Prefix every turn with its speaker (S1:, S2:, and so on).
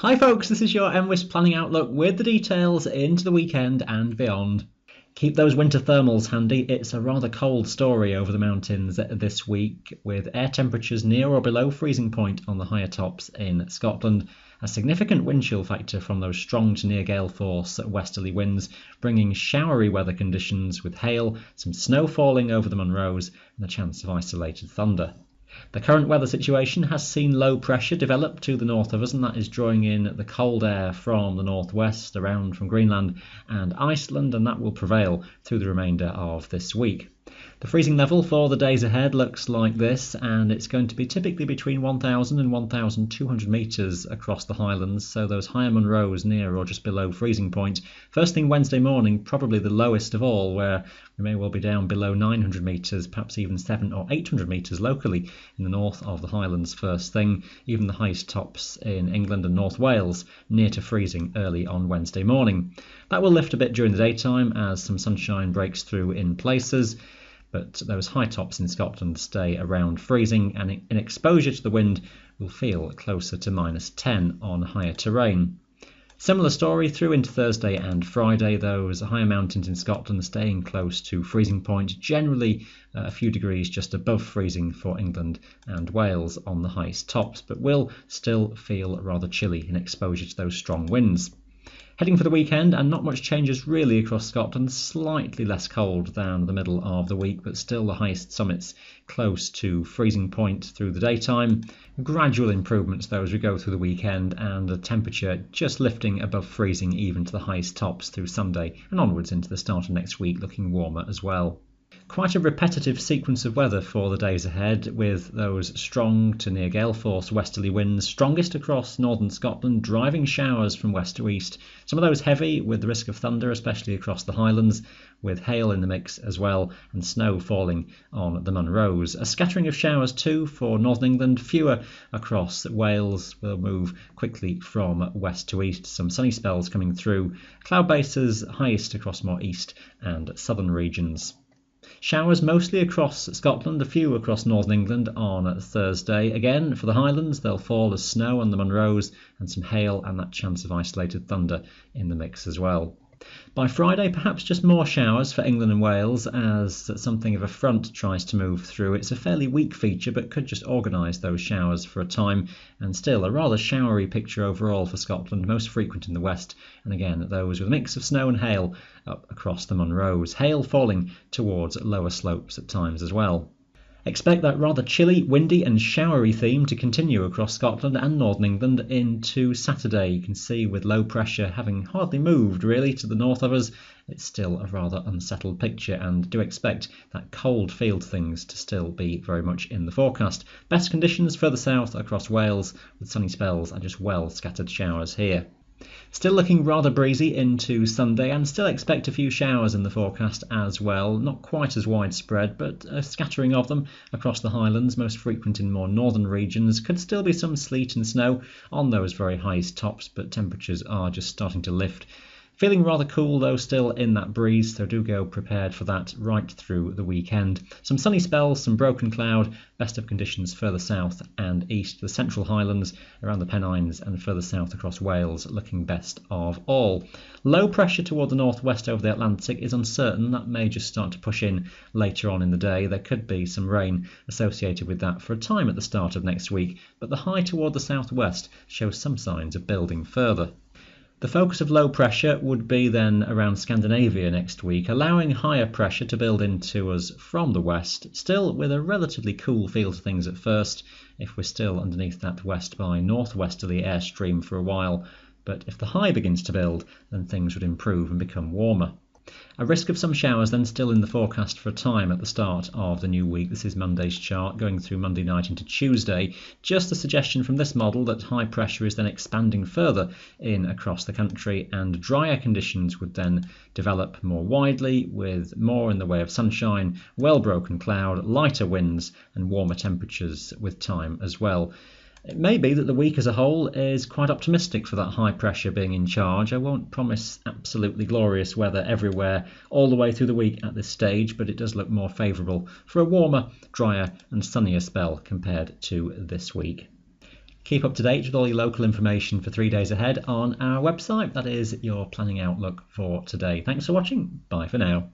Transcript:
S1: Hi folks, this is your MWIS Planning Outlook with the details into the weekend and beyond. Keep those winter thermals handy. It's a rather cold story over the mountains this week, with air temperatures near or below freezing point on the higher tops in Scotland. A significant wind chill factor from those strong to near gale force westerly winds, bringing showery weather conditions with hail, some snow falling over the Munros and a chance of isolated thunder. The current weather situation has seen low pressure develop to the north of us, and that is drawing in the cold air from the northwest around from Greenland and Iceland, and that will prevail through the remainder of this week. The freezing level for the days ahead looks like this, and it's going to be typically between 1,000 and 1,200 metres across the Highlands, so those higher Munros near or just below freezing point. First thing Wednesday morning, probably the lowest of all, where we may well be down below 900 metres, perhaps even 700 or 800 metres locally in the north of the Highlands first thing. Even the highest tops in England and North Wales near to freezing early on Wednesday morning. That will lift a bit during the daytime as some sunshine breaks through in places, but those high tops in Scotland stay around freezing, and in exposure to the wind will feel closer to -10 on higher terrain. Similar story through into Thursday and Friday. Those higher mountains in Scotland staying close to freezing point, generally a few degrees just above freezing for England and Wales on the highest tops, but will still feel rather chilly in exposure to those strong winds. Heading for the weekend, and not much changes really across Scotland, slightly less cold than the middle of the week, but still the highest summits close to freezing point through the daytime. Gradual improvements though as we go through the weekend, and the temperature just lifting above freezing even to the highest tops through Sunday and onwards into the start of next week, looking warmer as well. Quite a repetitive sequence of weather for the days ahead, with those strong to near gale force westerly winds, strongest across northern Scotland, driving showers from west to east. Some of those heavy with the risk of thunder, especially across the Highlands, with hail in the mix as well, and snow falling on the Munros. A scattering of showers too for northern England, fewer across Wales. Will move quickly from west to east. Some sunny spells coming through. Cloud bases highest across more east and southern regions. Showers mostly across Scotland, a few across northern England on Thursday. Again, for the Highlands, they'll fall as snow on the Munros and some hail and that chance of isolated thunder in the mix as well. By Friday, perhaps just more showers for England and Wales as something of a front tries to move through. It's a fairly weak feature, but could just organise those showers for a time, and still a rather showery picture overall for Scotland, most frequent in the west, and again those with a mix of snow and hail up across the Munros. Hail falling towards lower slopes at times as well. Expect that rather chilly, windy and showery theme to continue across Scotland and northern England into Saturday. You can see with low pressure having hardly moved really to the north of us, it's still a rather unsettled picture, and do expect that cold feel to things to still be very much in the forecast. Best conditions further south across Wales with sunny spells and just well scattered showers here. Still looking rather breezy into Sunday, and still expect a few showers in the forecast as well. Not quite as widespread, but a scattering of them across the Highlands, most frequent in more northern regions. Could still be some sleet and snow on those very highest tops, but temperatures are just starting to lift. Feeling rather cool though still in that breeze, so do go prepared for that right through the weekend. Some sunny spells, some broken cloud, best of conditions further south and east. The central Highlands around the Pennines and further south across Wales looking best of all. Low pressure toward the northwest over the Atlantic is uncertain. That may just start to push in later on in the day. There could be some rain associated with that for a time at the start of next week, but the high toward the southwest shows some signs of building further. The focus of low pressure would be then around Scandinavia next week, allowing higher pressure to build into us from the west, still with a relatively cool feel to things at first, if we're still underneath that west by northwesterly airstream for a while, but if the high begins to build, then things would improve and become warmer. A risk of some showers then still in the forecast for a time at the start of the new week. This is Monday's chart going through Monday night into Tuesday. Just a suggestion from this model that high pressure is then expanding further in across the country, and drier conditions would then develop more widely with more in the way of sunshine, well broken cloud, lighter winds and warmer temperatures with time as well. It may be that the week as a whole is quite optimistic for that high pressure being in charge. I won't promise absolutely glorious weather everywhere all the way through the week at this stage, but it does look more favourable for a warmer, drier and sunnier spell compared to this week. Keep up to date with all your local information for 3 days ahead on our website. That is your planning outlook for today. Thanks for watching. Bye for now.